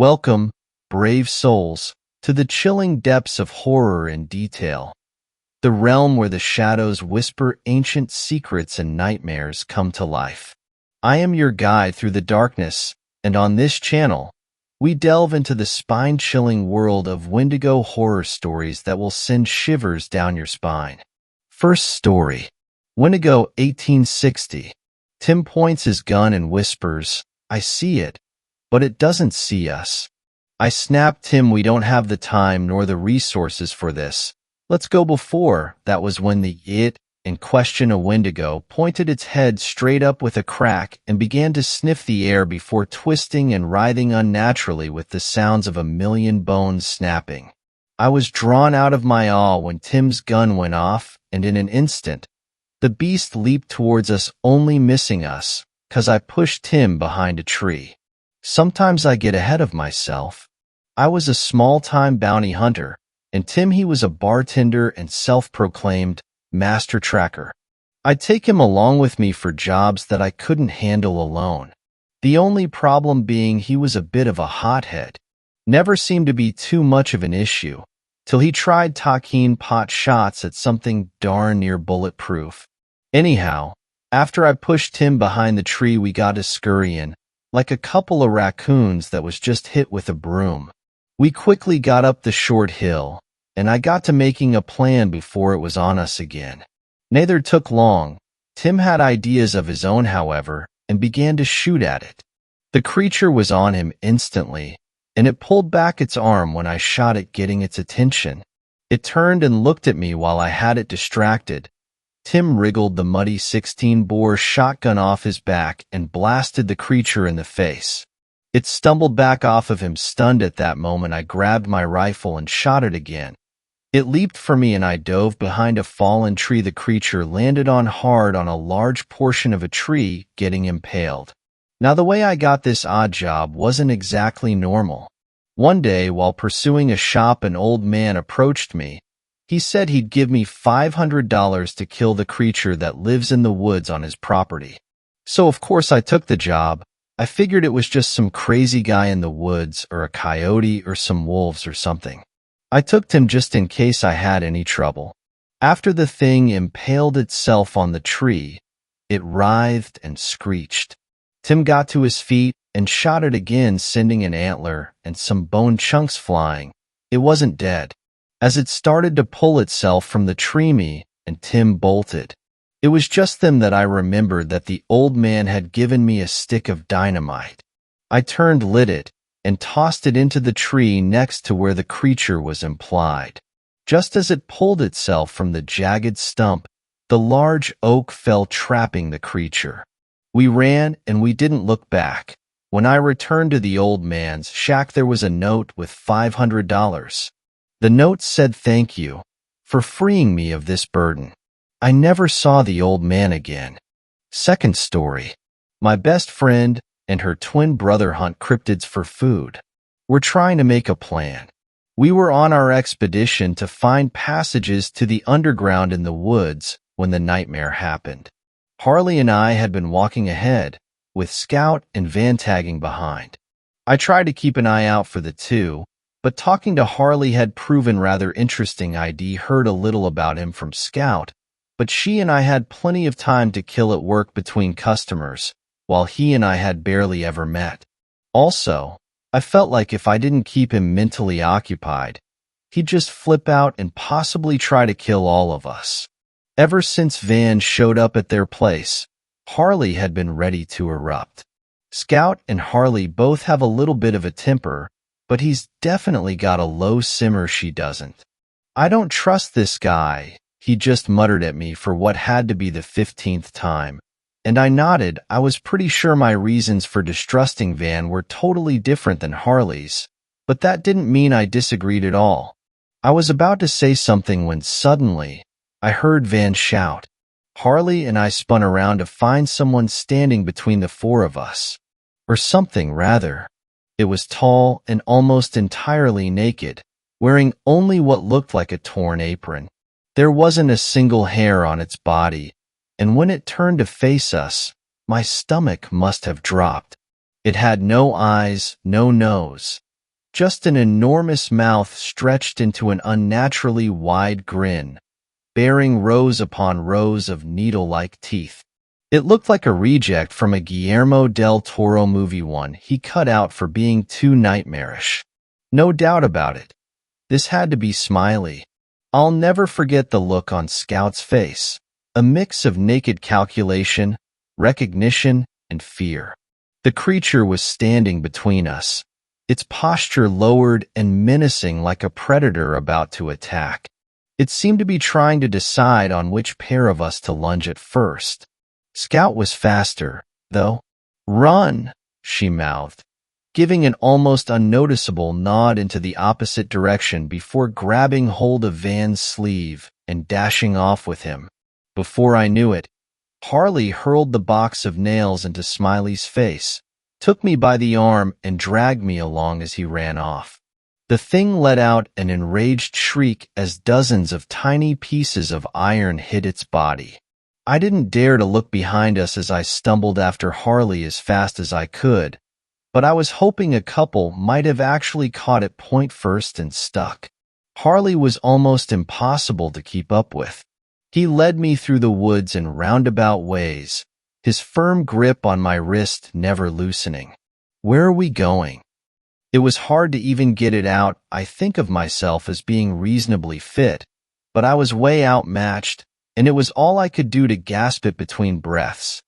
Welcome, brave souls, to the chilling depths of horror and detail, the realm where the shadows whisper ancient secrets and nightmares come to life. I am your guide through the darkness, and on this channel, we delve into the spine-chilling world of Wendigo horror stories that will send shivers down your spine. First story. Wendigo, 1860. Tim points his gun and whispers, "I see it, but it doesn't see us." I snap, "Tim, we don't have the time nor the resources for this. Let's go before." That was when the it in question, a Wendigo, pointed its head straight up with a crack and began to sniff the air before twisting and writhing unnaturally with the sounds of a million bones snapping. I was drawn out of my awe when Tim's gun went off, and in an instant, the beast leaped towards us, only missing us, 'cause I pushed Tim behind a tree. Sometimes I get ahead of myself. I was a small-time bounty hunter, and Tim, he was a bartender and self-proclaimed master tracker. I'd take him along with me for jobs that I couldn't handle alone. The only problem being he was a bit of a hothead. Never seemed to be too much of an issue, till he tried talking pot shots at something darn near bulletproof. Anyhow, after I pushed Tim behind the tree, we got to scurrying, like a couple of raccoons that was just hit with a broom. We quickly got up the short hill, and I got to making a plan before it was on us again. Neither took long. Tim had ideas of his own, however, and began to shoot at it. The creature was on him instantly, and it pulled back its arm when I shot it, getting its attention. It turned and looked at me while I had it distracted. Tim wriggled the muddy 16-bore shotgun off his back and blasted the creature in the face. It stumbled back off of him, stunned. At that moment, I grabbed my rifle and shot it again. It leaped for me, and I dove behind a fallen tree. The creature landed on hard on a large portion of a tree, getting impaled. Now, the way I got this odd job wasn't exactly normal. One day, while pursuing a shop, an old man approached me. He said he'd give me $500 to kill the creature that lives in the woods on his property. So, of course, I took the job. I figured it was just some crazy guy in the woods, or a coyote, or some wolves or something. I took Tim just in case I had any trouble. After the thing impaled itself on the tree, it writhed and screeched. Tim got to his feet and shot it again, sending an antler and some bone chunks flying. It wasn't dead. As it started to pull itself from the tree, me and Tim bolted. It was just then that I remembered that the old man had given me a stick of dynamite. I turned, lit it, and tossed it into the tree next to where the creature was implied. Just as it pulled itself from the jagged stump, the large oak fell, trapping the creature. We ran, and we didn't look back. When I returned to the old man's shack, there was a note with $500. The note said, "Thank you for freeing me of this burden." I never saw the old man again. Second story. My best friend and her twin brother hunt cryptids for food. We're trying to make a plan. We were on our expedition to find passages to the underground in the woods when the nightmare happened. Harley and I had been walking ahead, with Scout and Van tagging behind. I tried to keep an eye out for the two, but talking to Harley had proven rather interesting. I'd heard a little about him from Scout, but she and I had plenty of time to kill at work between customers, while he and I had barely ever met. Also, I felt like if I didn't keep him mentally occupied, he'd just flip out and possibly try to kill all of us. Ever since Van showed up at their place, Harley had been ready to erupt. Scout and Harley both have a little bit of a temper, but he's definitely got a low simmer. She doesn't. "I don't trust this guy," he just muttered at me for what had to be the 15th time. And I nodded. I was pretty sure my reasons for distrusting Van were totally different than Harley's, but that didn't mean I disagreed at all. I was about to say something when suddenly I heard Van shout. Harley and I spun around to find someone standing between the four of us. Or something, rather. It was tall and almost entirely naked, wearing only what looked like a torn apron. There wasn't a single hair on its body, and when it turned to face us, my stomach must have dropped. It had no eyes, no nose, just an enormous mouth stretched into an unnaturally wide grin, bearing rows upon rows of needle-like teeth. It looked like a reject from a Guillermo del Toro movie, one he cut out for being too nightmarish. No doubt about it. This had to be Smiley. I'll never forget the look on Scout's face, a mix of naked calculation, recognition, and fear. The creature was standing between us, its posture lowered and menacing like a predator about to attack. It seemed to be trying to decide on which pair of us to lunge at first. Scout was faster, though. "Run," she mouthed, giving an almost unnoticeable nod into the opposite direction before grabbing hold of Van's sleeve and dashing off with him. Before I knew it, Harley hurled the box of nails into Smiley's face, took me by the arm, and dragged me along as he ran off. The thing let out an enraged shriek as dozens of tiny pieces of iron hit its body. I didn't dare to look behind us as I stumbled after Harley as fast as I could, but I was hoping a couple might have actually caught it point first and stuck. Harley was almost impossible to keep up with. He led me through the woods in roundabout ways, his firm grip on my wrist never loosening. Where are we going? It was hard to even get it out. I think of myself as being reasonably fit, but I was way outmatched, and it was all I could do to gasp it between breaths.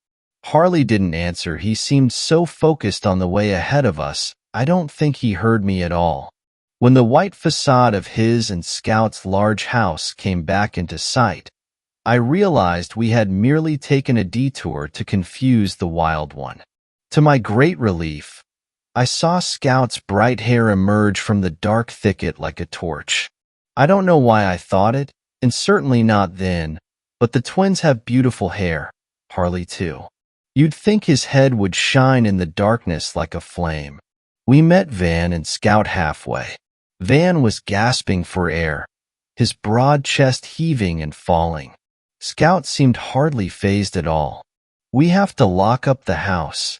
Harley didn't answer. He seemed so focused on the way ahead of us, I don't think he heard me at all. When the white facade of his and Scout's large house came back into sight, I realized we had merely taken a detour to confuse the wild one. To my great relief, I saw Scout's bright hair emerge from the dark thicket like a torch. I don't know why I thought it, and certainly not then, but the twins have beautiful hair, Harley too. You'd think his head would shine in the darkness like a flame. We met Van and Scout halfway. Van was gasping for air, his broad chest heaving and falling. Scout seemed hardly fazed at all. "We have to lock up the house.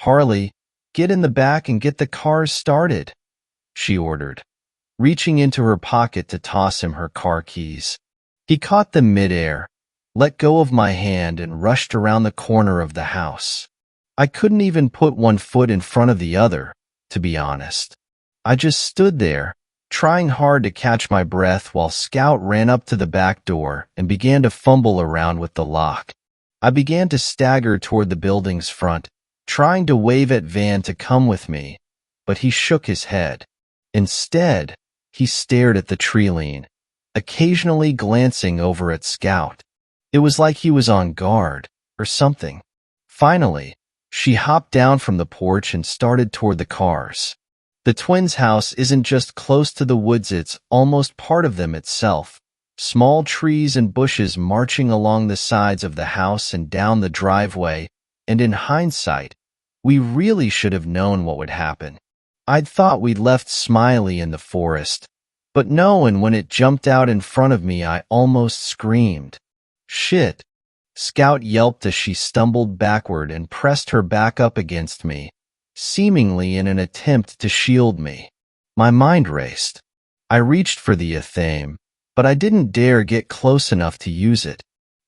Harley, get in the back and get the cars started," she ordered, reaching into her pocket to toss him her car keys. He caught them midair, let go of my hand, and rushed around the corner of the house. I couldn't even put one foot in front of the other, to be honest. I just stood there, trying hard to catch my breath while Scout ran up to the back door and began to fumble around with the lock. I began to stagger toward the building's front, trying to wave at Van to come with me, but he shook his head. Instead, he stared at the tree-line, occasionally glancing over at Scout. It was like he was on guard, or something. Finally, she hopped down from the porch and started toward the cars. The twins' house isn't just close to the woods, it's almost part of them itself. Small trees and bushes marching along the sides of the house and down the driveway, and in hindsight, we really should have known what would happen. I'd thought we'd left Smiley in the forest, but no, and when it jumped out in front of me, I almost screamed. "Shit!" Scout yelped as she stumbled backward and pressed her back up against me, seemingly in an attempt to shield me. My mind raced. I reached for the athame, but I didn't dare get close enough to use it.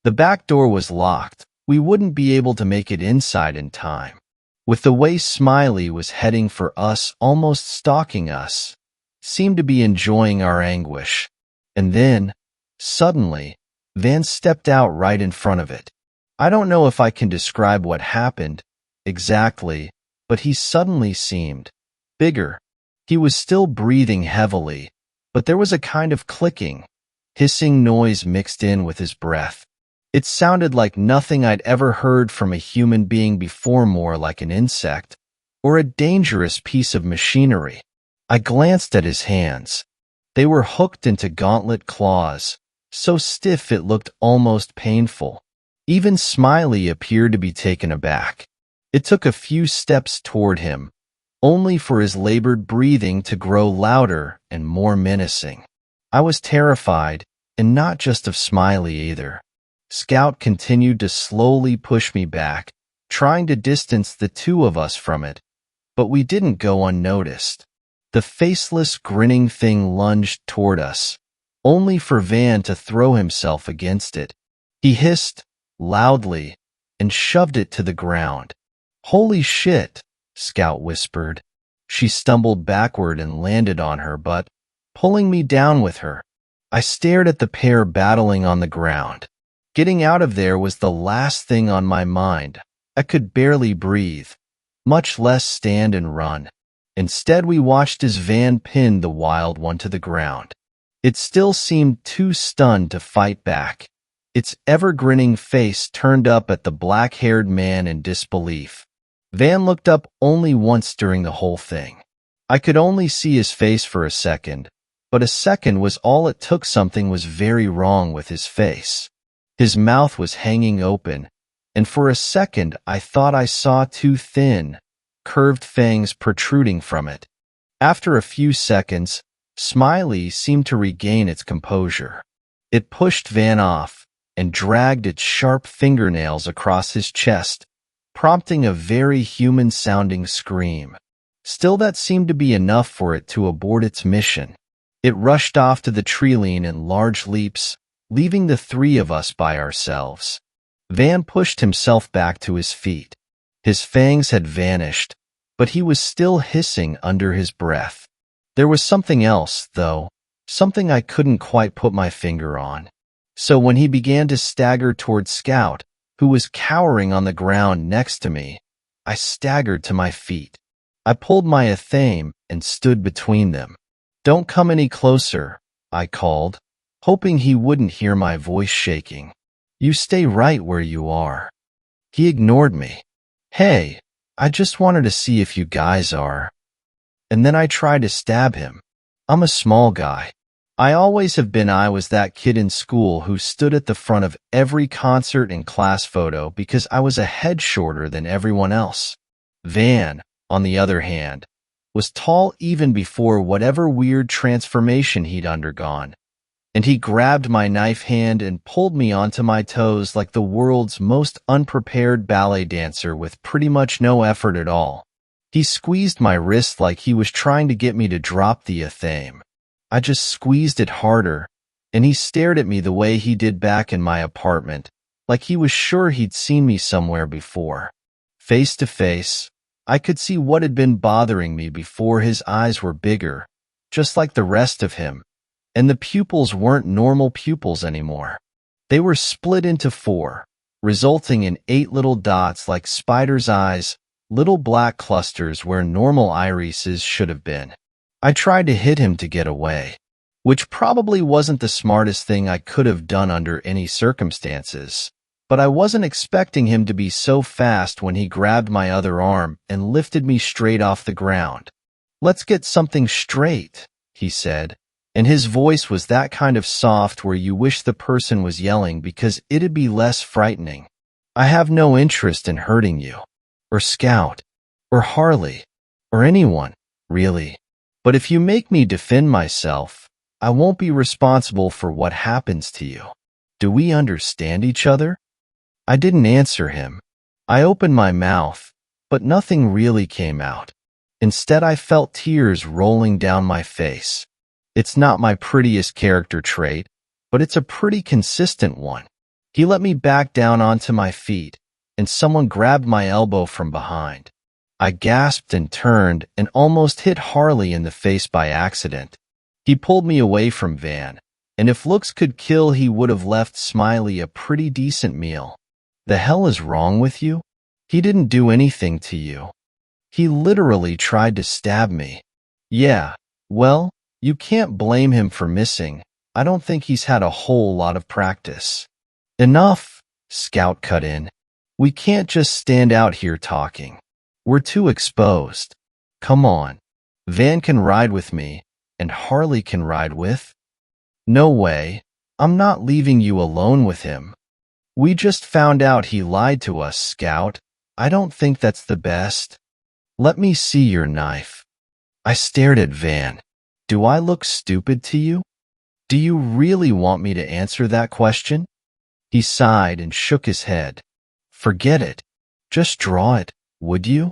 The back door was locked. We wouldn't be able to make it inside in time. With the way Smiley was heading for us, almost stalking us, seemed to be enjoying our anguish. And then, suddenly, Van stepped out right in front of it. I don't know if I can describe what happened exactly, but he suddenly seemed bigger. He was still breathing heavily, but there was a kind of clicking, hissing noise mixed in with his breath. It sounded like nothing I'd ever heard from a human being before, more like an insect or a dangerous piece of machinery. I glanced at his hands. They were hooked into gauntlet claws, so stiff it looked almost painful. Even Smiley appeared to be taken aback. It took a few steps toward him, only for his labored breathing to grow louder and more menacing. I was terrified, and not just of Smiley either. Scout continued to slowly push me back, trying to distance the two of us from it, but we didn't go unnoticed. The faceless, grinning thing lunged toward us, only for Van to throw himself against it. He hissed loudly and shoved it to the ground. "Holy shit," Scout whispered. She stumbled backward and landed on her butt, pulling me down with her. I stared at the pair battling on the ground. Getting out of there was the last thing on my mind. I could barely breathe, much less stand and run. Instead, we watched as Van pinned the wild one to the ground. It still seemed too stunned to fight back. Its ever-grinning face turned up at the black-haired man in disbelief. Van looked up only once during the whole thing. I could only see his face for a second, but a second was all it took. Something was very wrong with his face. His mouth was hanging open, and for a second I thought I saw two thin, curved fangs protruding from it. After a few seconds, Smiley seemed to regain its composure. It pushed Van off and dragged its sharp fingernails across his chest, prompting a very human-sounding scream. Still, that seemed to be enough for it to abort its mission. It rushed off to the treeline in large leaps, leaving the three of us by ourselves. Van pushed himself back to his feet. His fangs had vanished, but he was still hissing under his breath. There was something else, though, something I couldn't quite put my finger on. So when he began to stagger toward Scout, who was cowering on the ground next to me, I staggered to my feet. I pulled my athame and stood between them. "Don't come any closer," I called, hoping he wouldn't hear my voice shaking. "You stay right where you are." He ignored me. "Hey, I just wanted to see if you guys are." And then I tried to stab him. I'm a small guy. I always have been. I was that kid in school who stood at the front of every concert and class photo because I was a head shorter than everyone else. Van, on the other hand, was tall even before whatever weird transformation he'd undergone, and he grabbed my knife hand and pulled me onto my toes like the world's most unprepared ballet dancer with pretty much no effort at all. He squeezed my wrist like he was trying to get me to drop the athame. I just squeezed it harder, and he stared at me the way he did back in my apartment, like he was sure he'd seen me somewhere before. Face to face, I could see what had been bothering me before. His eyes were bigger, just like the rest of him, and the pupils weren't normal pupils anymore. They were split into 4, resulting in 8 little dots like spiders' eyes, little black clusters where normal irises should have been. I tried to hit him to get away, which probably wasn't the smartest thing I could have done under any circumstances, but I wasn't expecting him to be so fast when he grabbed my other arm and lifted me straight off the ground. "Let's get something straight," he said, and his voice was that kind of soft where you wish the person was yelling because it'd be less frightening. "I have no interest in hurting you, or Scout, or Harley, or anyone, really. But if you make me defend myself, I won't be responsible for what happens to you. Do we understand each other?" I didn't answer him. I opened my mouth, but nothing really came out. Instead, I felt tears rolling down my face. It's not my prettiest character trait, but it's a pretty consistent one. He let me back down onto my feet, and someone grabbed my elbow from behind. I gasped and turned and almost hit Harley in the face by accident. He pulled me away from Van, and if looks could kill, he would have left Smiley a pretty decent meal. "The hell is wrong with you? He didn't do anything to you. He literally tried to stab me." "Yeah, well, you can't blame him for missing. I don't think he's had a whole lot of practice." "Enough," Scout cut in. "We can't just stand out here talking. We're too exposed. Come on. Van can ride with me, and Harley can ride with." "No way. I'm not leaving you alone with him. We just found out he lied to us, Scout. I don't think that's the best." "Let me see your knife." I stared at Van. "Do I look stupid to you? Do you really want me to answer that question?" He sighed and shook his head. "Forget it. Just draw it, would you?"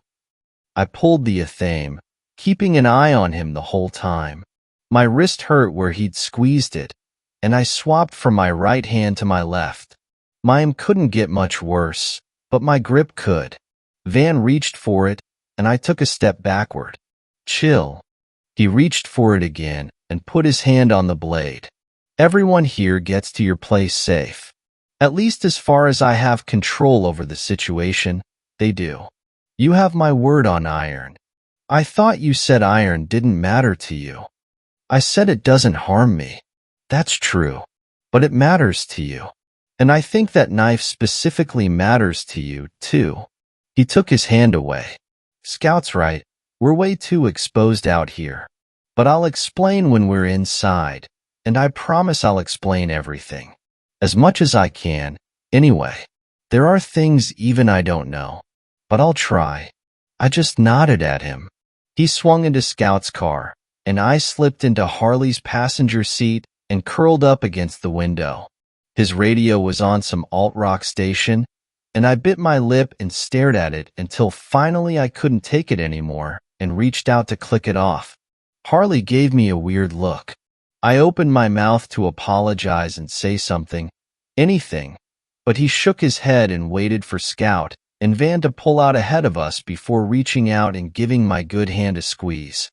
I pulled the athame, keeping an eye on him the whole time. My wrist hurt where he'd squeezed it, and I swapped from my right hand to my left. Mine couldn't get much worse, but my grip could. Van reached for it, and I took a step backward. Chill. He reached for it again and put his hand on the blade. Everyone here gets to your place safe. At least as far as I have control over the situation, they do. You have my word on iron. I thought you said iron didn't matter to you. I said it doesn't harm me. That's true. But it matters to you. And I think that knife specifically matters to you, too. He took his hand away. Scout's right. We're way too exposed out here. But I'll explain when we're inside, and I promise I'll explain everything. As much as I can, anyway. There are things even I don't know. But I'll try. I just nodded at him. He swung into Scout's car, and I slipped into Harley's passenger seat and curled up against the window. His radio was on some alt-rock station, and I bit my lip and stared at it until finally I couldn't take it anymore and reached out to click it off. Harley gave me a weird look. I opened my mouth to apologize and say something, anything, but he shook his head and waited for Scout and Van to pull out ahead of us before reaching out and giving my good hand a squeeze.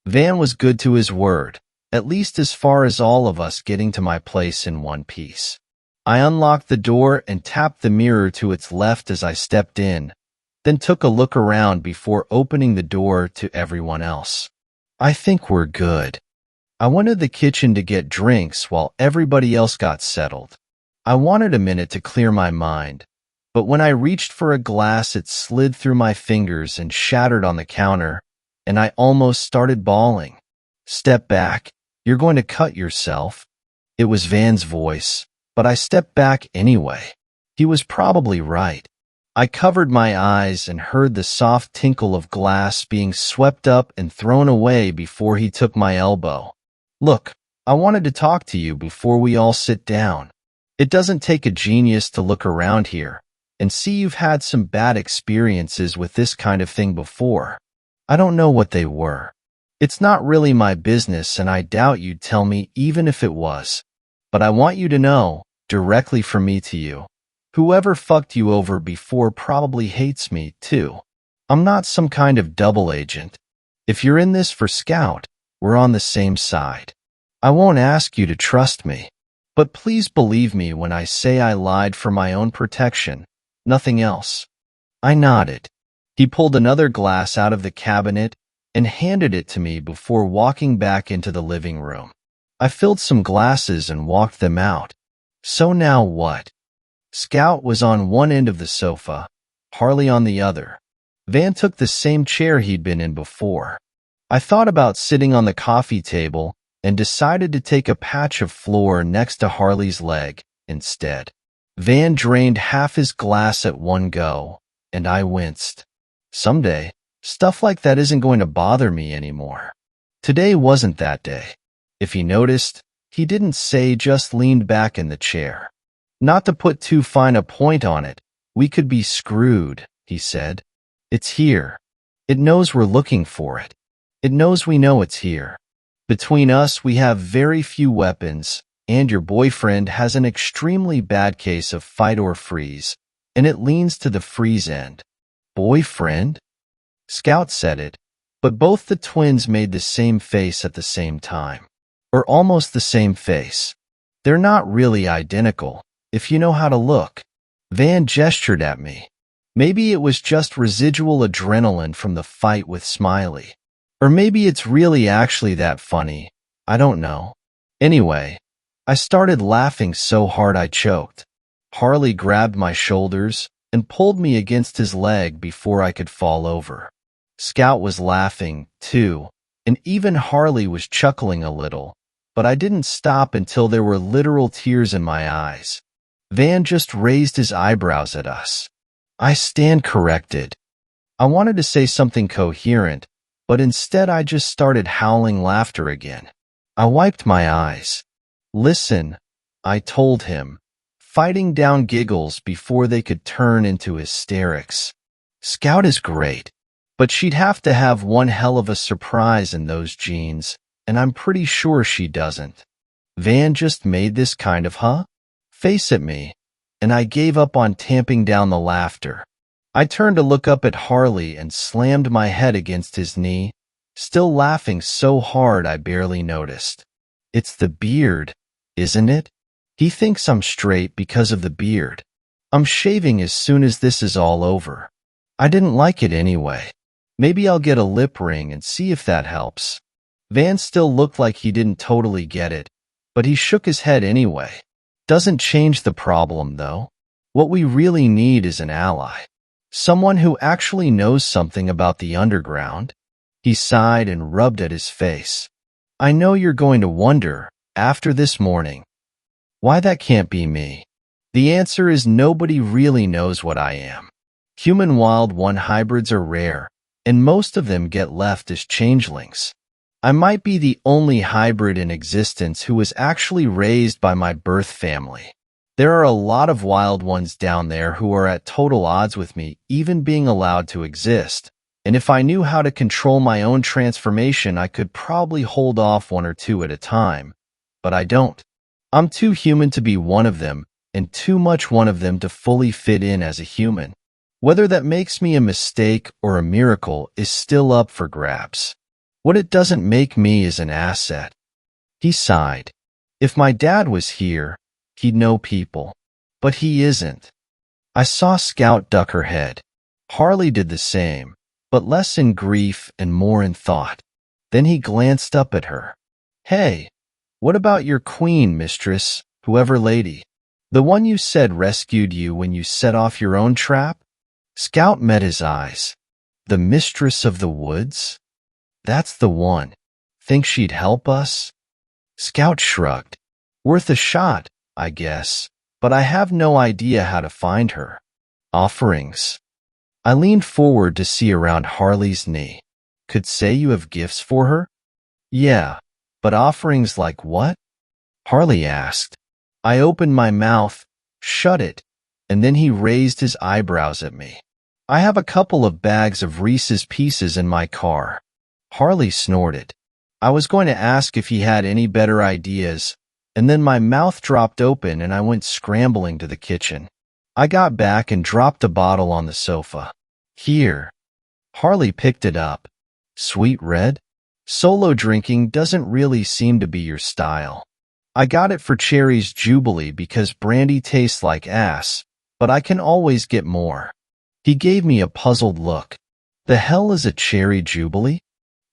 Van was good to his word, at least as far as all of us getting to my place in one piece. I unlocked the door and tapped the mirror to its left as I stepped in, then took a look around before opening the door to everyone else. I think we're good. I went to the kitchen to get drinks while everybody else got settled. I wanted a minute to clear my mind, but when I reached for a glass, it slid through my fingers and shattered on the counter, and I almost started bawling. Step back. You're going to cut yourself. It was Van's voice, but I stepped back anyway. He was probably right. I covered my eyes and heard the soft tinkle of glass being swept up and thrown away before he took my elbow. Look, I wanted to talk to you before we all sit down. It doesn't take a genius to look around here and see you've had some bad experiences with this kind of thing before. I don't know what they were. It's not really my business, and I doubt you'd tell me even if it was. But I want you to know, directly from me to you, whoever fucked you over before probably hates me, too. I'm not some kind of double agent. If you're in this for Scout, we're on the same side. I won't ask you to trust me, but please believe me when I say I lied for my own protection, nothing else. I nodded. He pulled another glass out of the cabinet and handed it to me before walking back into the living room. I filled some glasses and walked them out. So now what? Scout was on one end of the sofa, Harley on the other. Van took the same chair he'd been in before. I thought about sitting on the coffee table and decided to take a patch of floor next to Harley's leg instead. Van drained half his glass at one go, and I winced. Someday, stuff like that isn't going to bother me anymore. Today wasn't that day. If he noticed, he didn't say, just leaned back in the chair. Not to put too fine a point on it, we could be screwed, he said. It's here. It knows we're looking for it. It knows we know it's here. Between us, we have very few weapons, and your boyfriend has an extremely bad case of fight or freeze, and it leans to the freeze end. Boyfriend? Scout said it, but both the twins made the same face at the same time. Or almost the same face. They're not really identical, if you know how to look. Van gestured at me. Maybe it was just residual adrenaline from the fight with Smiley. Or maybe it's really actually that funny. I don't know. Anyway, I started laughing so hard I choked. Harley grabbed my shoulders and pulled me against his leg before I could fall over. Scout was laughing, too, and even Harley was chuckling a little, but I didn't stop until there were literal tears in my eyes. Van just raised his eyebrows at us. I stand corrected. I wanted to say something coherent, but instead I just started howling laughter again. I wiped my eyes. Listen, I told him, fighting down giggles before they could turn into hysterics. Scout is great. But she'd have to have one hell of a surprise in those jeans, and I'm pretty sure she doesn't. Van just made this kind of face at me, and I gave up on tamping down the laughter. I turned to look up at Harley and slammed my head against his knee, still laughing so hard I barely noticed. It's the beard, isn't it? He thinks I'm straight because of the beard. I'm shaving as soon as this is all over. I didn't like it anyway. Maybe I'll get a lip ring and see if that helps. Van still looked like he didn't totally get it, but he shook his head anyway. Doesn't change the problem, though. What we really need is an ally. Someone who actually knows something about the underground. He sighed and rubbed at his face. I know you're going to wonder, after this morning, why that can't be me. The answer is nobody really knows what I am. Human Wild One hybrids are rare, and most of them get left as changelings. I might be the only hybrid in existence who was actually raised by my birth family. There are a lot of wild ones down there who are at total odds with me even being allowed to exist, and if I knew how to control my own transformation, I could probably hold off one or two at a time, but I don't. I'm too human to be one of them, and too much one of them to fully fit in as a human. Whether that makes me a mistake or a miracle is still up for grabs. What it doesn't make me is an asset. He sighed. If my dad was here, he'd know people. But he isn't. I saw Scout duck her head. Harley did the same, but less in grief and more in thought. Then he glanced up at her. Hey, what about your queen, mistress, whoever lady? The one you said rescued you when you set off your own trap? Scout met his eyes. The mistress of the woods? That's the one. Think she'd help us? Scout shrugged. Worth a shot, I guess, but I have no idea how to find her. Offerings. I leaned forward to see around Harley's knee. Could say you have gifts for her? Yeah, but offerings like what? Harley asked. I opened my mouth, shut it, and then he raised his eyebrows at me. I have a couple of bags of Reese's Pieces in my car. Harley snorted. I was going to ask if he had any better ideas, and then my mouth dropped open and I went scrambling to the kitchen. I got back and dropped a bottle on the sofa. Here. Harley picked it up. Sweet red? Solo drinking doesn't really seem to be your style. I got it for Cherry's Jubilee because brandy tastes like ass, but I can always get more. He gave me a puzzled look. The hell is a Cherry Jubilee?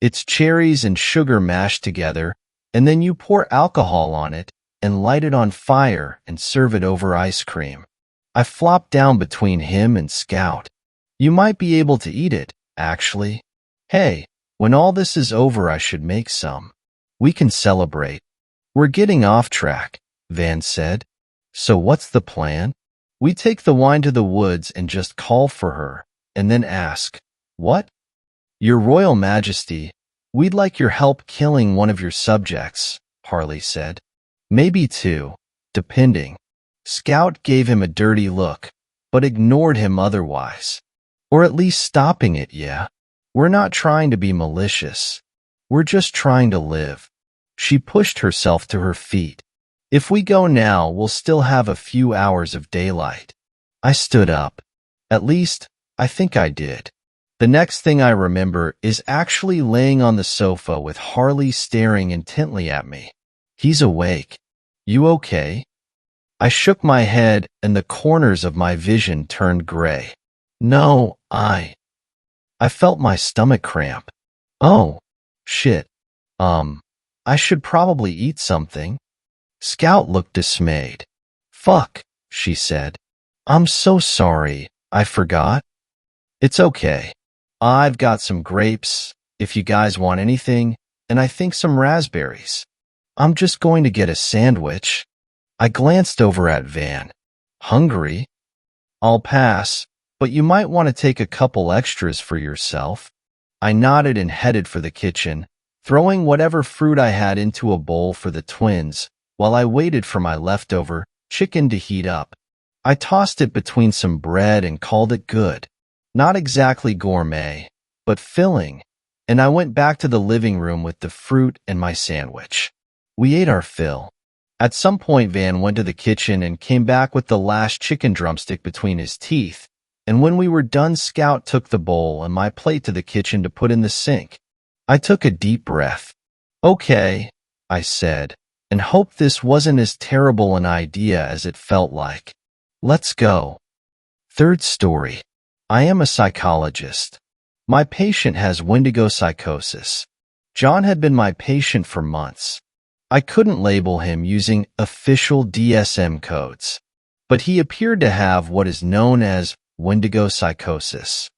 It's cherries and sugar mashed together, and then you pour alcohol on it and light it on fire and serve it over ice cream. I flopped down between him and Scout. You might be able to eat it, actually. Hey, when all this is over, I should make some. We can celebrate. We're getting off track, Van said. So what's the plan? We take the wine to the woods and just call for her, and then ask, what? Your Royal Majesty, we'd like your help killing one of your subjects, Harley said. Maybe two, depending. Scout gave him a dirty look, but ignored him otherwise. Or at least stopping it, yeah. We're not trying to be malicious. We're just trying to live. She pushed herself to her feet. If we go now, we'll still have a few hours of daylight. I stood up. At least, I think I did. The next thing I remember is actually laying on the sofa with Harley staring intently at me. He's awake. You okay? I shook my head and the corners of my vision turned gray. No, I felt my stomach cramp. Oh, shit. I should probably eat something. Scout looked dismayed. Fuck, she said. I'm so sorry, I forgot. It's okay. I've got some grapes, if you guys want anything, and I think some raspberries. I'm just going to get a sandwich. I glanced over at Van. Hungry? I'll pass, but you might want to take a couple extras for yourself. I nodded and headed for the kitchen, throwing whatever fruit I had into a bowl for the twins, while I waited for my leftover chicken to heat up. I tossed it between some bread and called it good. Not exactly gourmet, but filling, and I went back to the living room with the fruit and my sandwich. We ate our fill. At some point, Van went to the kitchen and came back with the last chicken drumstick between his teeth, and when we were done, Scout took the bowl and my plate to the kitchen to put in the sink. I took a deep breath. "Okay," I said, and hoped this wasn't as terrible an idea as it felt like. "Let's go." Third story. I am a psychologist. My patient has Wendigo psychosis. John had been my patient for months. I couldn't label him using official DSM codes, but he appeared to have what is known as Wendigo psychosis.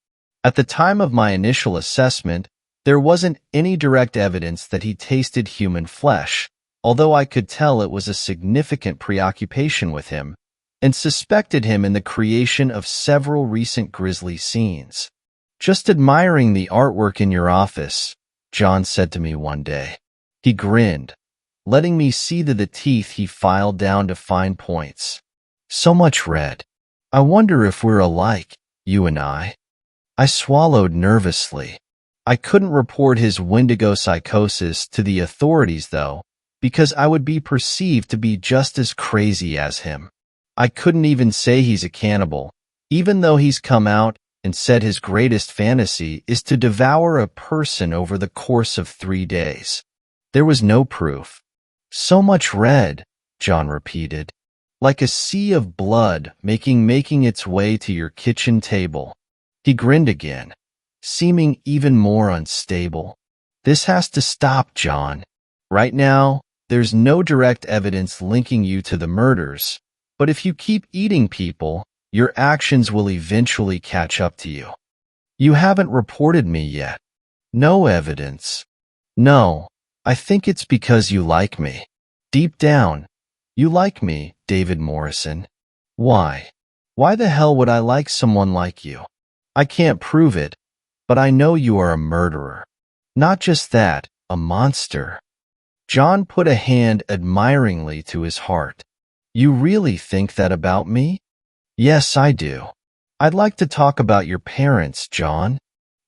At the time of my initial assessment, there wasn't any direct evidence that he tasted human flesh, although I could tell it was a significant preoccupation with him, and suspected him in the creation of several recent grisly scenes. "Just admiring the artwork in your office," John said to me one day. He grinned, letting me see the teeth he filed down to fine points. "So much red. I wonder if we're alike, you and I." I swallowed nervously. I couldn't report his Wendigo psychosis to the authorities, though, because I would be perceived to be just as crazy as him. I couldn't even say he's a cannibal, even though he's come out and said his greatest fantasy is to devour a person over the course of 3 days. There was no proof. "So much red," John repeated, "like a sea of blood making its way to your kitchen table." He grinned again, seeming even more unstable. "This has to stop, John. Right now, there's no direct evidence linking you to the murders, but if you keep eating people, your actions will eventually catch up to you." "You haven't reported me yet." "No evidence." "No, I think it's because you like me. Deep down, you like me, David Morrison." "Why? Why the hell would I like someone like you?" "I can't prove it, but I know you are a murderer. Not just that, a monster." John put a hand admiringly to his heart. "You really think that about me?" "Yes, I do. I'd like to talk about your parents, John."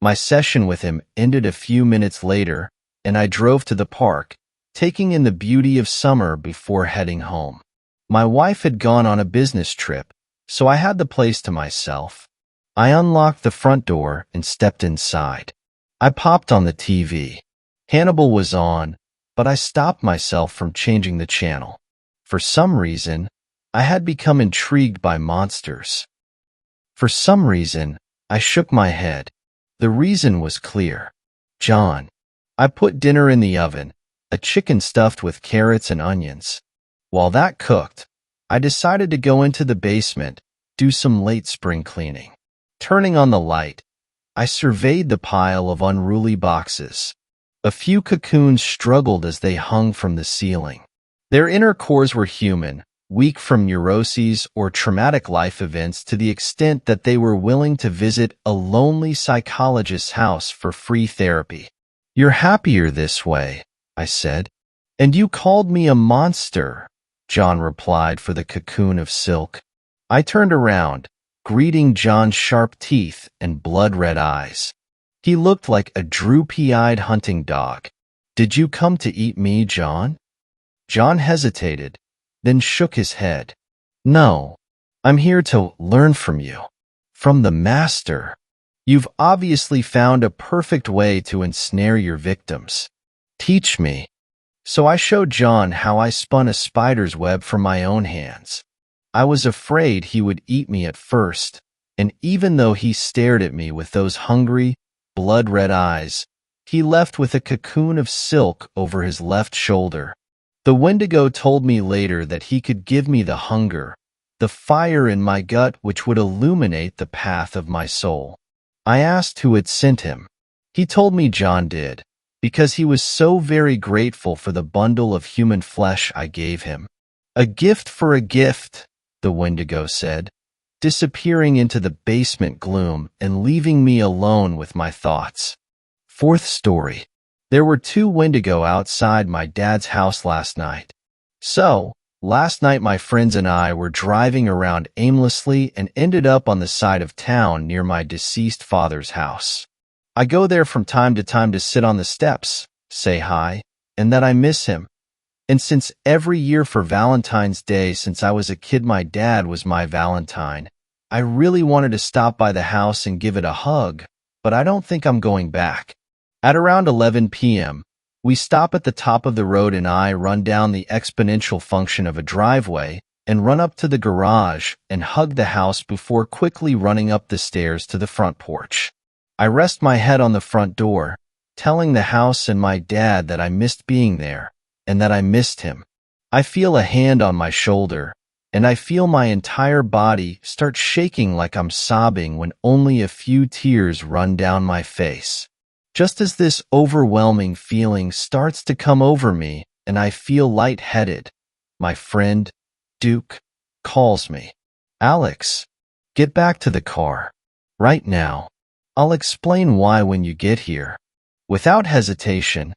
My session with him ended a few minutes later, and I drove to the park, taking in the beauty of summer before heading home. My wife had gone on a business trip, so I had the place to myself. I unlocked the front door and stepped inside. I popped on the TV. Hannibal was on, but I stopped myself from changing the channel. For some reason, I had become intrigued by monsters. For some reason, I shook my head. The reason was clear. "John." I put dinner in the oven, a chicken stuffed with carrots and onions. While that cooked, I decided to go into the basement, do some late spring cleaning. Turning on the light, I surveyed the pile of unruly boxes. A few cocoons struggled as they hung from the ceiling. Their inner cores were human, weak from neuroses or traumatic life events to the extent that they were willing to visit a lonely psychologist's house for free therapy. "You're happier this way," I said. "And you called me a monster," John replied for the cocoon of silk. I turned around, greeting John's sharp teeth and blood-red eyes. He looked like a droopy-eyed hunting dog. "Did you come to eat me, John?" John hesitated, then shook his head. "No, I'm here to learn from you. From the master. You've obviously found a perfect way to ensnare your victims. Teach me." So I showed John how I spun a spider's web from my own hands. I was afraid he would eat me at first, and even though he stared at me with those hungry, blood-red eyes, he left with a cocoon of silk over his left shoulder. The Wendigo told me later that he could give me the hunger, the fire in my gut which would illuminate the path of my soul. I asked who had sent him. He told me John did, because he was so very grateful for the bundle of human flesh I gave him. "A gift for a gift," the Wendigo said, disappearing into the basement gloom and leaving me alone with my thoughts. Fourth story. There were 2 Wendigo outside my dad's house last night. So, last night my friends and I were driving around aimlessly and ended up on the side of town near my deceased father's house. I go there from time to time to sit on the steps, say hi, and that I miss him. And since every year for Valentine's Day since I was a kid my dad was my Valentine, I really wanted to stop by the house and give it a hug, but I don't think I'm going back. At around 11 p.m., we stop at the top of the road and I run down the exponential function of a driveway and run up to the garage and hug the house before quickly running up the stairs to the front porch. I rest my head on the front door, telling the house and my dad that I missed being there and that I missed him. I feel a hand on my shoulder, and I feel my entire body start shaking like I'm sobbing when only a few tears run down my face. Just as this overwhelming feeling starts to come over me and I feel lightheaded, my friend, Duke, calls me. Alex, get back to the car. Right now. I'll explain why when you get here. Without hesitation,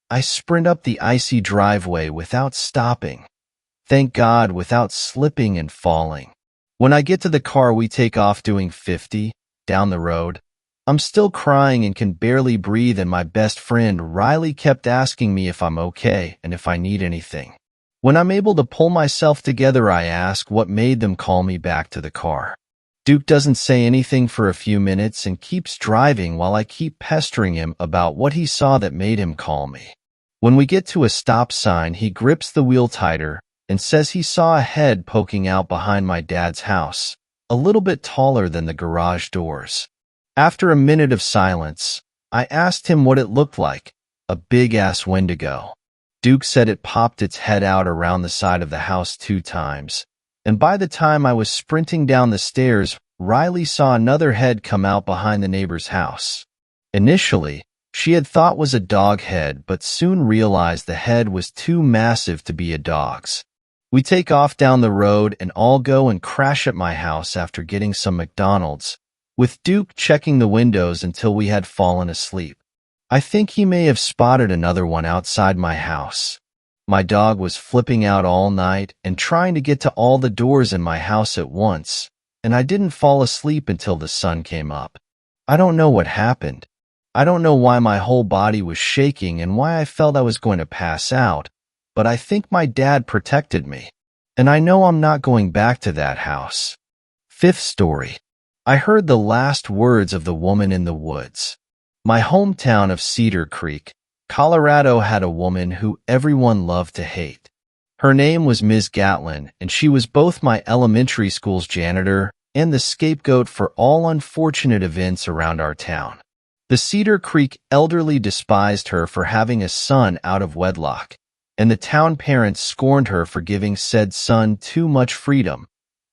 I sprint up the icy driveway without stopping. Thank God, without slipping and falling. When I get to the car, we take off doing 50 down the road. I'm still crying and can barely breathe, and my best friend Riley kept asking me if I'm okay and if I need anything. When I'm able to pull myself together, I ask what made them call me back to the car. Duke doesn't say anything for a few minutes and keeps driving while I keep pestering him about what he saw that made him call me. When we get to a stop sign, he grips the wheel tighter and says he saw a head poking out behind my dad's house, a little bit taller than the garage doors. After a minute of silence, I asked him what it looked like, a big-ass Wendigo. Duke said it popped its head out around the side of the house 2 times. And by the time I was sprinting down the stairs, Riley saw another head come out behind the neighbor's house. Initially, she had thought was a dog head, but soon realized the head was too massive to be a dog's. We take off down the road and all go and crash at my house after getting some McDonald's, with Duke checking the windows until we had fallen asleep. I think he may have spotted another one outside my house. My dog was flipping out all night and trying to get to all the doors in my house at once, and I didn't fall asleep until the sun came up. I don't know what happened. I don't know why my whole body was shaking and why I felt I was going to pass out, but I think my dad protected me. And I know I'm not going back to that house. 5th story. I heard the last words of the woman in the woods. My hometown of Cedar Creek, Colorado had a woman who everyone loved to hate. Her name was Ms. Gatlin, and she was both my elementary school's janitor and the scapegoat for all unfortunate events around our town. The Cedar Creek elderly despised her for having a son out of wedlock, and the town parents scorned her for giving said son too much freedom,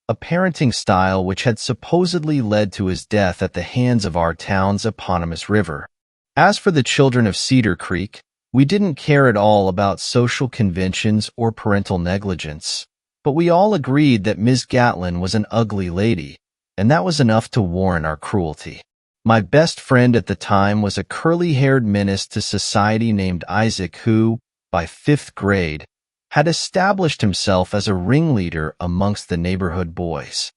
a parenting style which had supposedly led to his death at the hands of our town's eponymous river. As for the children of Cedar Creek, we didn't care at all about social conventions or parental negligence, but we all agreed that Ms. Gatlin was an ugly lady, and that was enough to warrant our cruelty. My best friend at the time was a curly-haired menace to society named Isaac who, by 5th grade, had established himself as a ringleader amongst the neighborhood boys.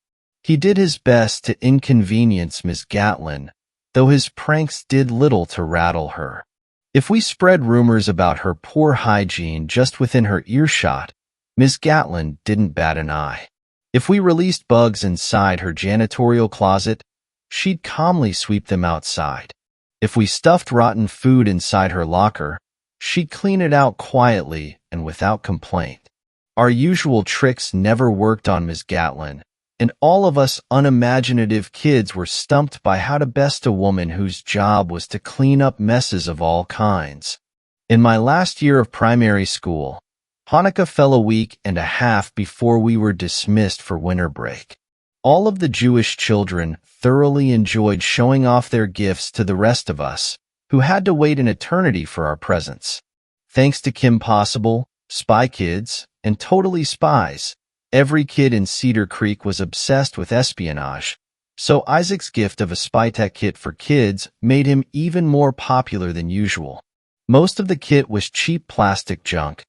He did his best to inconvenience Ms. Gatlin, though his pranks did little to rattle her. If we spread rumors about her poor hygiene just within her earshot, Ms. Gatlin didn't bat an eye. If we released bugs inside her janitorial closet, she'd calmly sweep them outside. If we stuffed rotten food inside her locker, she'd clean it out quietly and without complaint. Our usual tricks never worked on Ms. Gatlin, and all of us unimaginative kids were stumped by how to best a woman whose job was to clean up messes of all kinds. In my last year of primary school, Hanukkah fell a week and a half before we were dismissed for winter break. All of the Jewish children thoroughly enjoyed showing off their gifts to the rest of us, who had to wait an eternity for our presents. Thanks to Kim Possible, Spy Kids, and Totally Spies, every kid in Cedar Creek was obsessed with espionage, so Isaac's gift of a spy tech kit for kids made him even more popular than usual. Most of the kit was cheap plastic junk,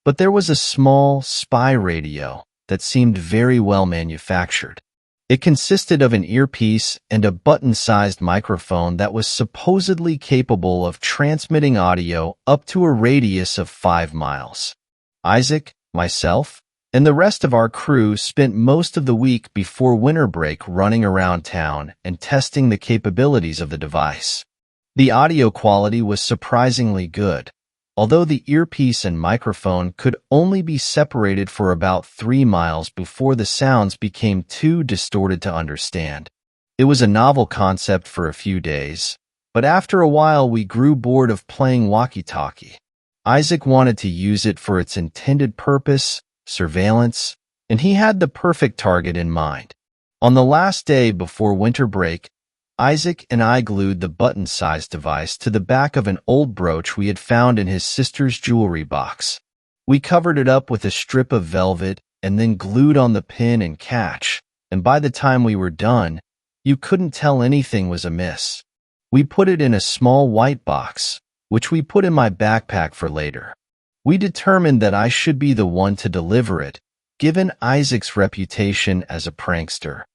but there was a small spy radio that seemed very well manufactured. It consisted of an earpiece and a button-sized microphone that was supposedly capable of transmitting audio up to a radius of 5 miles. Isaac, myself, and the rest of our crew spent most of the week before winter break running around town and testing the capabilities of the device. The audio quality was surprisingly good, although the earpiece and microphone could only be separated for about 3 miles before the sounds became too distorted to understand. It was a novel concept for a few days, but after a while we grew bored of playing walkie-talkie. Isaac wanted to use it for its intended purpose, surveillance, and he had the perfect target in mind. On the last day before winter break, Isaac and I glued the button-sized device to the back of an old brooch we had found in his sister's jewelry box. We covered it up with a strip of velvet and then glued on the pin and catch, and by the time we were done, you couldn't tell anything was amiss. We put it in a small white box, which we put in my backpack for later. We determined that I should be the one to deliver it, given Isaac's reputation as a prankster.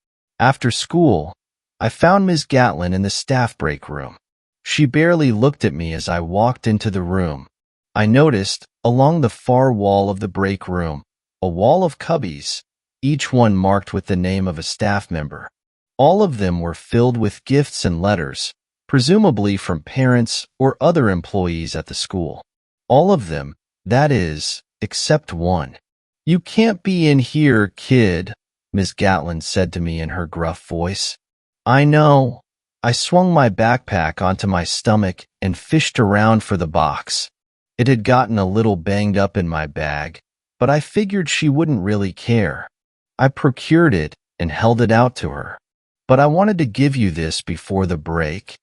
After school, I found Ms. Gatlin in the staff break room. She barely looked at me as I walked into the room. I noticed, along the far wall of the break room, a wall of cubbies, each one marked with the name of a staff member. All of them were filled with gifts and letters, presumably from parents or other employees at the school. All of them, that is, except one. "You can't be in here, kid," Ms. Gatlin said to me in her gruff voice. "I know." I swung my backpack onto my stomach and fished around for the box. It had gotten a little banged up in my bag, but I figured she wouldn't really care. I procured it and held it out to her. "But I wanted to give you this before the break."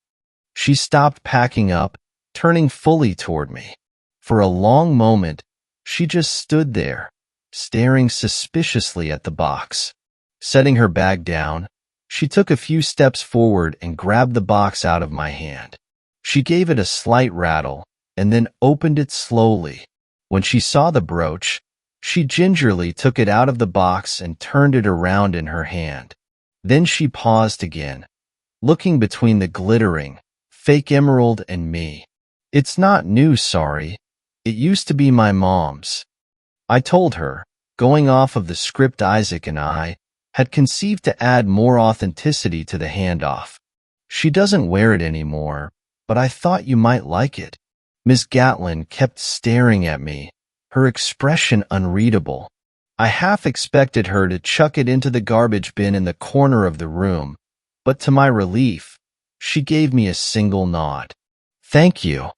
She stopped packing up, turning fully toward me. For a long moment, she just stood there, staring suspiciously at the box. Setting her bag down, she took a few steps forward and grabbed the box out of my hand. She gave it a slight rattle and then opened it slowly. When she saw the brooch, she gingerly took it out of the box and turned it around in her hand. Then she paused again, looking between the glittering, fake emerald and me. "It's not new, sorry. It used to be my mom's." I told her, going off of the script Isaac and I had conceived to add more authenticity to the handoff. "She doesn't wear it anymore, but I thought you might like it." Ms. Gatlin kept staring at me, her expression unreadable. I half expected her to chuck it into the garbage bin in the corner of the room, but to my relief, she gave me a single nod. "Thank you,"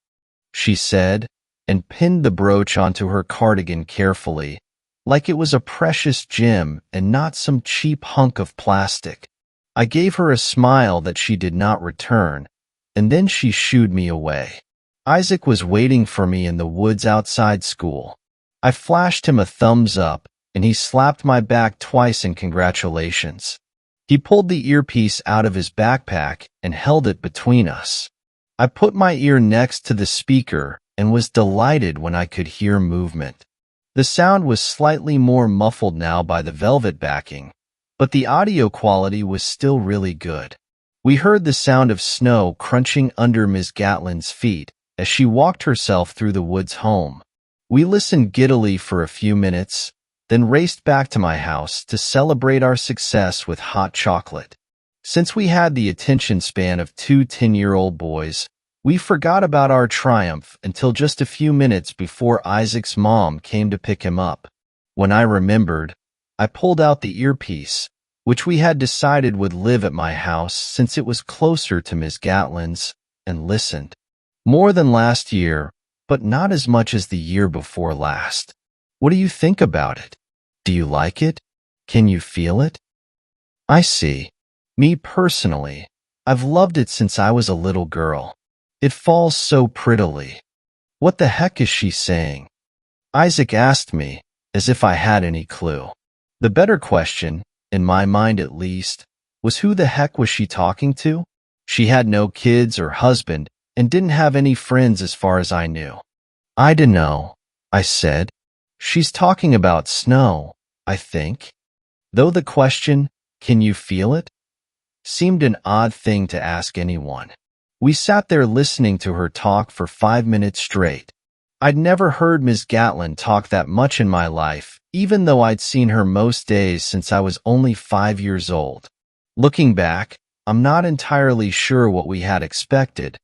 she said, and pinned the brooch onto her cardigan carefully, like it was a precious gem and not some cheap hunk of plastic. I gave her a smile that she did not return, and then she shooed me away. Isaac was waiting for me in the woods outside school. I flashed him a thumbs up, and he slapped my back twice in congratulations. He pulled the earpiece out of his backpack and held it between us. I put my ear next to the speaker and was delighted when I could hear movement. The sound was slightly more muffled now by the velvet backing, but the audio quality was still really good. We heard the sound of snow crunching under Ms. Gatlin's feet as she walked herself through the woods home. We listened giddily for a few minutes, then raced back to my house to celebrate our success with hot chocolate. Since we had the attention span of two 10-year-old boys, we forgot about our triumph until just a few minutes before Isaac's mom came to pick him up. When I remembered, I pulled out the earpiece, which we had decided would live at my house since it was closer to Ms. Gatlin's, and listened. More than last year, but not as much as the year before last. What do you think about it? Do you like it? Can you feel it? I see. Me personally, I've loved it since I was a little girl. It falls so prettily. What the heck is she saying? Isaac asked me, as if I had any clue. The better question, in my mind at least, was who the heck was she talking to? She had no kids or husband and didn't have any friends as far as I knew. I dunno, I said. She's talking about snow, I think. Though the question, Can you feel it? Seemed an odd thing to ask anyone. We sat there listening to her talk for 5 minutes straight. I'd never heard Ms. Gatlin talk that much in my life, even though I'd seen her most days since I was only 5 years old. Looking back, I'm not entirely sure what we had expected,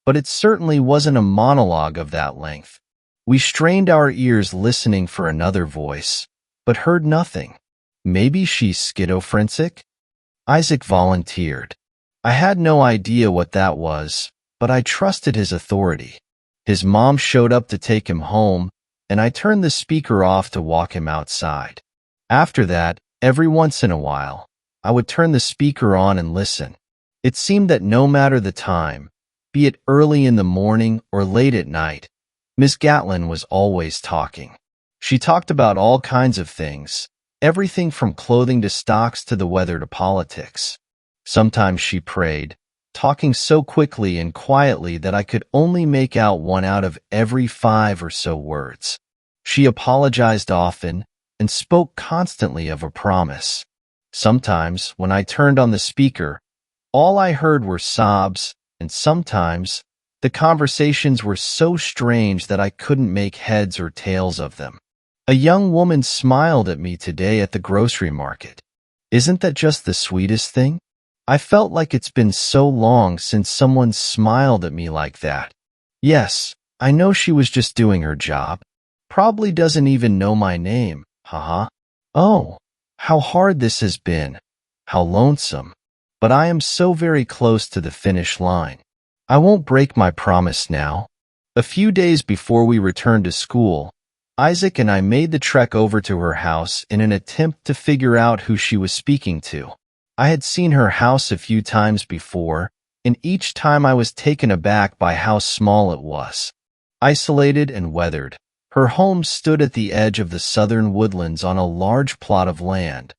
but it certainly wasn't a monologue of that length. We strained our ears listening for another voice, but heard nothing. Maybe she's schizophrenic? Isaac volunteered. I had no idea what that was, but I trusted his authority. His mom showed up to take him home, and I turned the speaker off to walk him outside. After that, every once in a while, I would turn the speaker on and listen. It seemed that no matter the time, be it early in the morning or late at night, Miss Gatlin was always talking. She talked about all kinds of things, everything from clothing to stocks to the weather to politics. Sometimes she prayed, talking so quickly and quietly that I could only make out one out of every 5 or so words. She apologized often and spoke constantly of a promise. Sometimes, when I turned on the speaker, all I heard were sobs, and sometimes the conversations were so strange that I couldn't make heads or tails of them. A young woman smiled at me today at the grocery market. Isn't that just the sweetest thing? I felt like it's been so long since someone smiled at me like that. Yes, I know she was just doing her job. Probably doesn't even know my name, haha. Oh, how hard this has been. How lonesome. But I am so very close to the finish line. I won't break my promise now. A few days before we returned to school, Isaac and I made the trek over to her house in an attempt to figure out who she was speaking to. I had seen her house a few times before, and each time I was taken aback by how small it was. Isolated and weathered, her home stood at the edge of the southern woodlands on a large plot of land,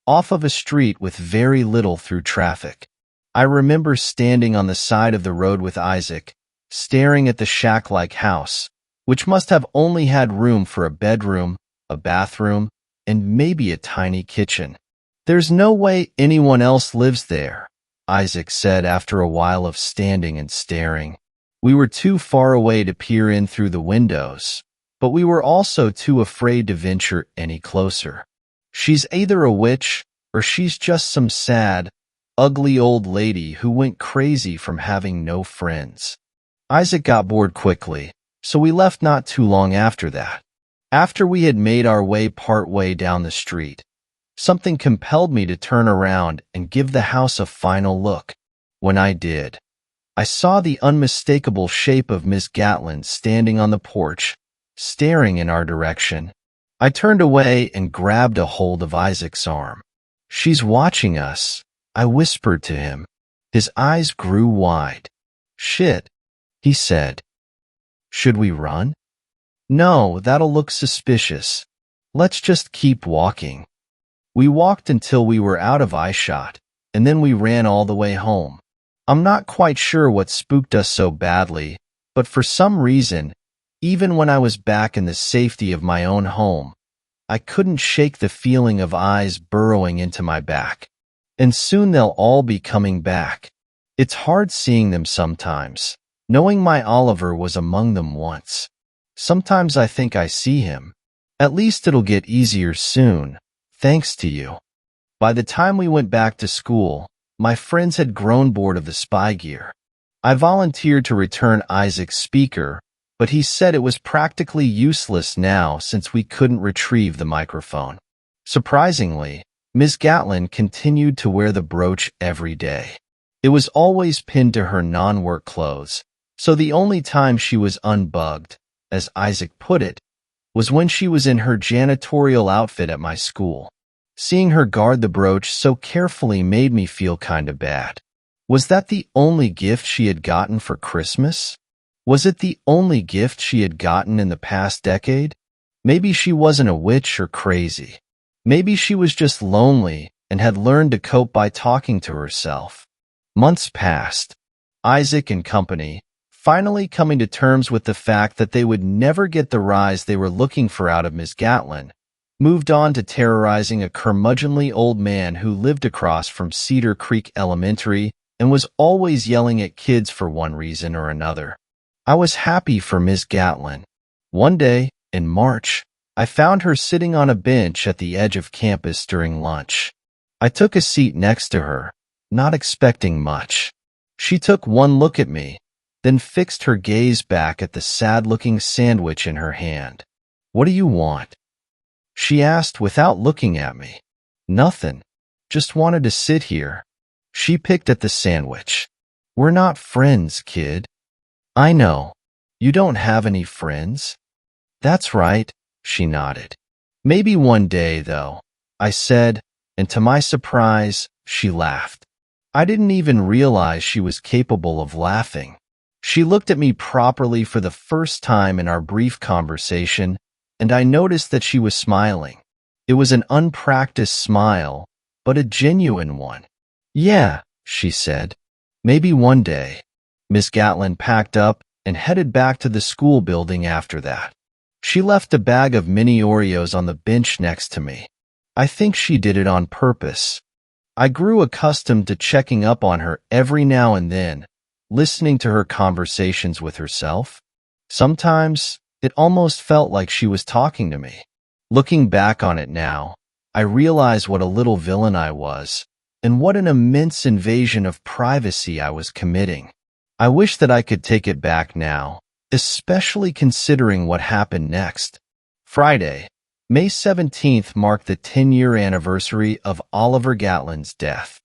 off of a street with very little through traffic. I remember standing on the side of the road with Isaac, staring at the shack-like house, which must have only had room for a bedroom, a bathroom, and maybe a tiny kitchen. There's no way anyone else lives there, Isaac said after a while of standing and staring. We were too far away to peer in through the windows, but we were also too afraid to venture any closer. She's either a witch, or she's just some sad, ugly old lady who went crazy from having no friends. Isaac got bored quickly, so we left not too long after that. After we had made our way part way down the street, something compelled me to turn around and give the house a final look. When I did, I saw the unmistakable shape of Miss Gatlin standing on the porch, staring in our direction. I turned away and grabbed a hold of Isaac's arm. "She's watching us," I whispered to him. His eyes grew wide. "Shit," he said. "Should we run?" "No, that'll look suspicious. Let's just keep walking." We walked until we were out of eyeshot, and then we ran all the way home. I'm not quite sure what spooked us so badly, but for some reason, even when I was back in the safety of my own home, I couldn't shake the feeling of eyes burrowing into my back. And soon they'll all be coming back. It's hard seeing them sometimes, knowing my Oliver was among them once. Sometimes I think I see him. At least it'll get easier soon, thanks to you. By the time we went back to school, my friends had grown bored of the spy gear. I volunteered to return Isaac's speaker, but he said it was practically useless now since we couldn't retrieve the microphone. Surprisingly, Miss Gatlin continued to wear the brooch every day. It was always pinned to her non-work clothes, so the only time she was unbugged, as Isaac put it, was when she was in her janitorial outfit at my school. Seeing her guard the brooch so carefully made me feel kinda bad. Was that the only gift she had gotten for Christmas? Was it the only gift she had gotten in the past decade? Maybe she wasn't a witch or crazy. Maybe she was just lonely and had learned to cope by talking to herself. Months passed. Isaac and company, finally coming to terms with the fact that they would never get the rise they were looking for out of Miss Gatlin, moved on to terrorizing a curmudgeonly old man who lived across from Cedar Creek Elementary and was always yelling at kids for one reason or another. I was happy for Ms. Gatlin. One day, in March, I found her sitting on a bench at the edge of campus during lunch. I took a seat next to her, not expecting much. She took one look at me, then fixed her gaze back at the sad-looking sandwich in her hand. "What do you want?" she asked without looking at me. "Nothing. Just wanted to sit here." She picked at the sandwich. "We're not friends, kid." "I know. You don't have any friends?" "That's right," she nodded. "Maybe one day, though," I said, and to my surprise, she laughed. I didn't even realize she was capable of laughing. She looked at me properly for the first time in our brief conversation, and I noticed that she was smiling. It was an unpracticed smile, but a genuine one. "Yeah," she said. "Maybe one day." Miss Gatlin packed up and headed back to the school building after that. She left a bag of mini Oreos on the bench next to me. I think she did it on purpose. I grew accustomed to checking up on her every now and then, listening to her conversations with herself. Sometimes, it almost felt like she was talking to me. Looking back on it now, I realize what a little villain I was, and what an immense invasion of privacy I was committing. I wish that I could take it back now, especially considering what happened next. Friday, May 17th marked the 10-year anniversary of Oliver Gatlin's death.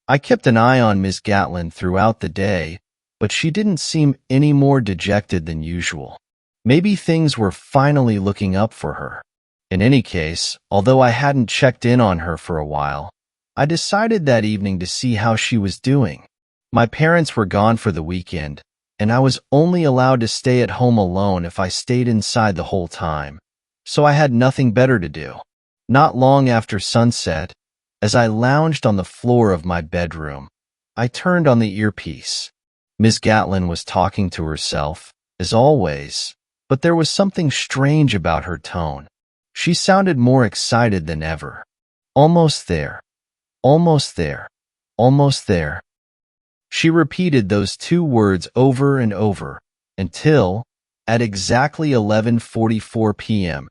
I kept an eye on Miss Gatlin throughout the day, but she didn't seem any more dejected than usual. Maybe things were finally looking up for her. In any case, although I hadn't checked in on her for a while, I decided that evening to see how she was doing. My parents were gone for the weekend, and I was only allowed to stay at home alone if I stayed inside the whole time, so I had nothing better to do. Not long after sunset, as I lounged on the floor of my bedroom, I turned on the earpiece. Miss Gatlin was talking to herself, as always, but there was something strange about her tone. She sounded more excited than ever. "Almost there. Almost there. Almost there." She repeated those two words over and over, until, at exactly 11:44 p.m.,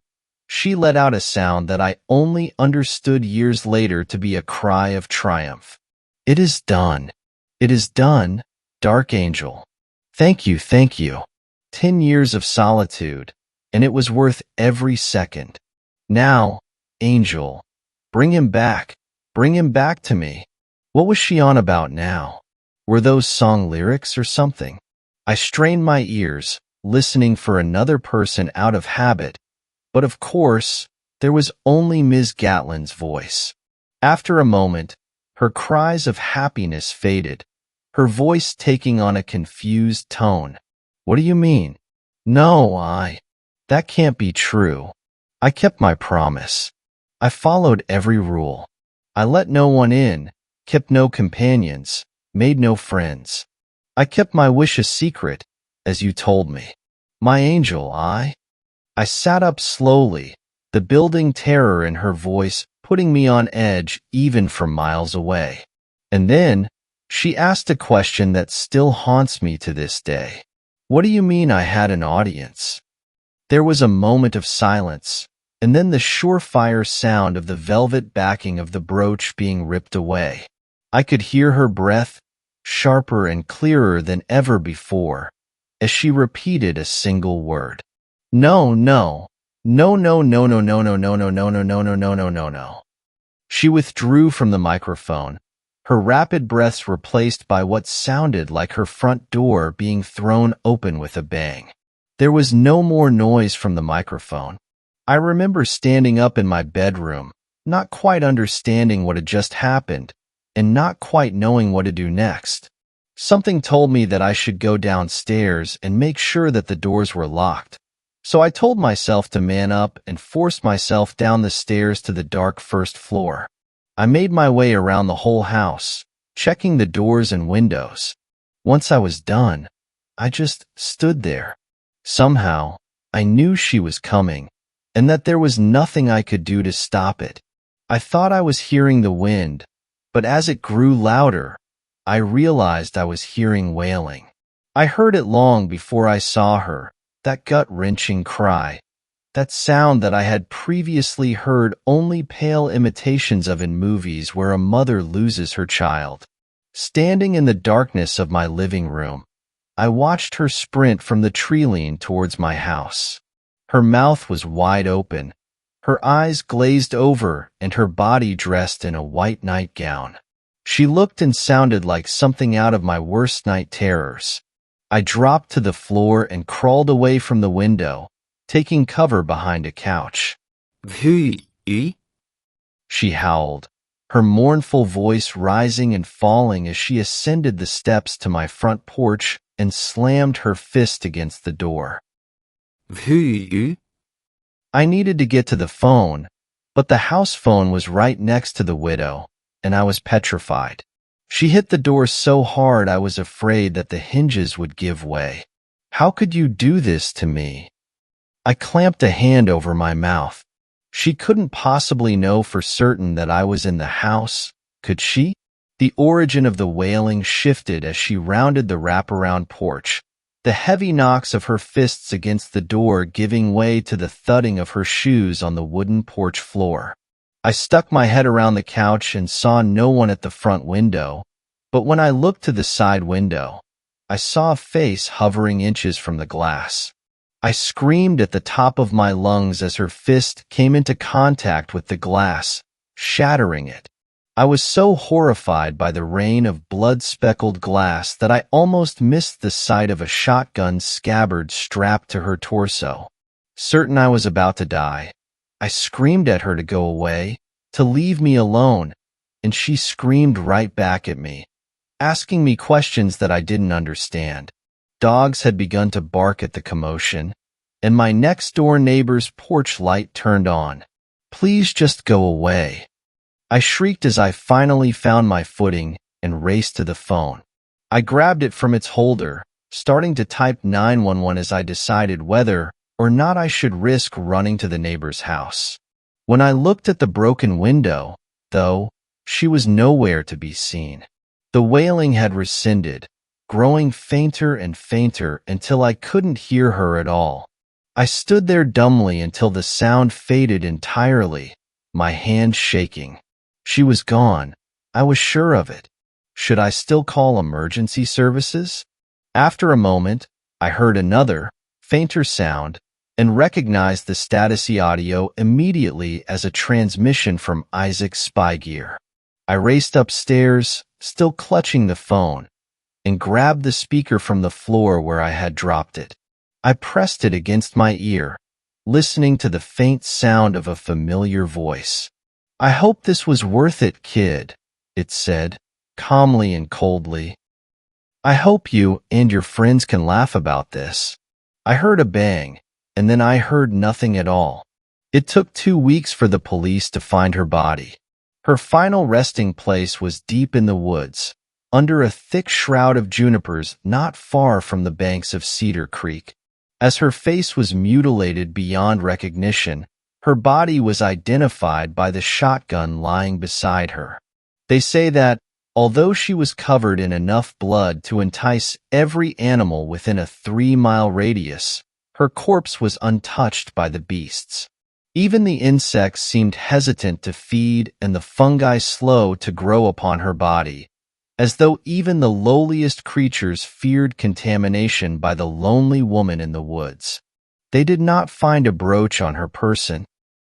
she let out a sound that I only understood years later to be a cry of triumph. "It is done. It is done, Dark Angel. Thank you, thank you. 10 years of solitude, and it was worth every second. Now, Angel, bring him back. Bring him back to me." What was she on about now? Were those song lyrics or something? I strained my ears, listening for another person out of habit, but of course, there was only Ms. Gatlin's voice. After a moment, her cries of happiness faded, her voice taking on a confused tone. "What do you mean?" "No, that can't be true. I kept my promise. I followed every rule. I let no one in, kept no companions, made no friends. I kept my wish a secret, as you told me. My angel, I sat up slowly, the building terror in her voice putting me on edge even from miles away. And then, she asked a question that still haunts me to this day. "What do you mean I had an audience?" There was a moment of silence, and then the surefire sound of the velvet backing of the brooch being ripped away. I could hear her breath, sharper and clearer than ever before, as she repeated a single word. "No, no, no, no, no, no, no, no, no, no, no, no, no, no, no, no, no, no." She withdrew from the microphone, her rapid breaths replaced by what sounded like her front door being thrown open with a bang. There was no more noise from the microphone. I remember standing up in my bedroom, not quite understanding what had just happened, and not quite knowing what to do next. Something told me that I should go downstairs and make sure that the doors were locked. So I told myself to man up and force myself down the stairs to the dark first floor. I made my way around the whole house, checking the doors and windows. Once I was done, I just stood there. Somehow, I knew she was coming, and that there was nothing I could do to stop it. I thought I was hearing the wind, but as it grew louder, I realized I was hearing wailing. I heard it long before I saw her, that gut-wrenching cry, that sound that I had previously heard only pale imitations of in movies where a mother loses her child. Standing in the darkness of my living room, I watched her sprint from the tree-line towards my house. Her mouth was wide open, her eyes glazed over, and her body dressed in a white nightgown. She looked and sounded like something out of my worst night terrors. I dropped to the floor and crawled away from the window, taking cover behind a couch. Hui, She howled, her mournful voice rising and falling as she ascended the steps to my front porch and slammed her fist against the door. hui, I needed to get to the phone, but the house phone was right next to the widow, and I was petrified. She hit the door so hard I was afraid that the hinges would give way. How could you do this to me? I clamped a hand over my mouth. She couldn't possibly know for certain that I was in the house, could she? The origin of the wailing shifted as she rounded the wraparound porch, the heavy knocks of her fists against the door giving way to the thudding of her shoes on the wooden porch floor. I stuck my head around the couch and saw no one at the front window, but when I looked to the side window, I saw a face hovering inches from the glass. I screamed at the top of my lungs as her fist came into contact with the glass, shattering it. I was so horrified by the rain of blood-speckled glass that I almost missed the sight of a shotgun scabbard strapped to her torso. Certain I was about to die, I screamed at her to go away, to leave me alone, and she screamed right back at me, asking me questions that I didn't understand. Dogs had begun to bark at the commotion, and my next-door neighbor's porch light turned on. Please just go away. I shrieked as I finally found my footing and raced to the phone. I grabbed it from its holder, starting to type 911 as I decided whether or not I should risk running to the neighbor's house. When I looked at the broken window, though, she was nowhere to be seen. The wailing had rescinded, growing fainter and fainter until I couldn't hear her at all. I stood there dumbly until the sound faded entirely, my hand shaking. She was gone. I was sure of it. Should I still call emergency services? After a moment, I heard another, fainter sound and recognized the statusy audio immediately as a transmission from Isaac's spy gear. I raced upstairs, still clutching the phone, and grabbed the speaker from the floor where I had dropped it. I pressed it against my ear, listening to the faint sound of a familiar voice. I hope this was worth it, kid, it said, calmly and coldly. I hope you and your friends can laugh about this. I heard a bang, and then I heard nothing at all. It took 2 weeks for the police to find her body. Her final resting place was deep in the woods, under a thick shroud of junipers not far from the banks of Cedar Creek. As her face was mutilated beyond recognition, her body was identified by the shotgun lying beside her. They say that, although she was covered in enough blood to entice every animal within a 3-mile radius, her corpse was untouched by the beasts. Even the insects seemed hesitant to feed and the fungi slow to grow upon her body, as though even the lowliest creatures feared contamination by the lonely woman in the woods. They did not find a brooch on her person,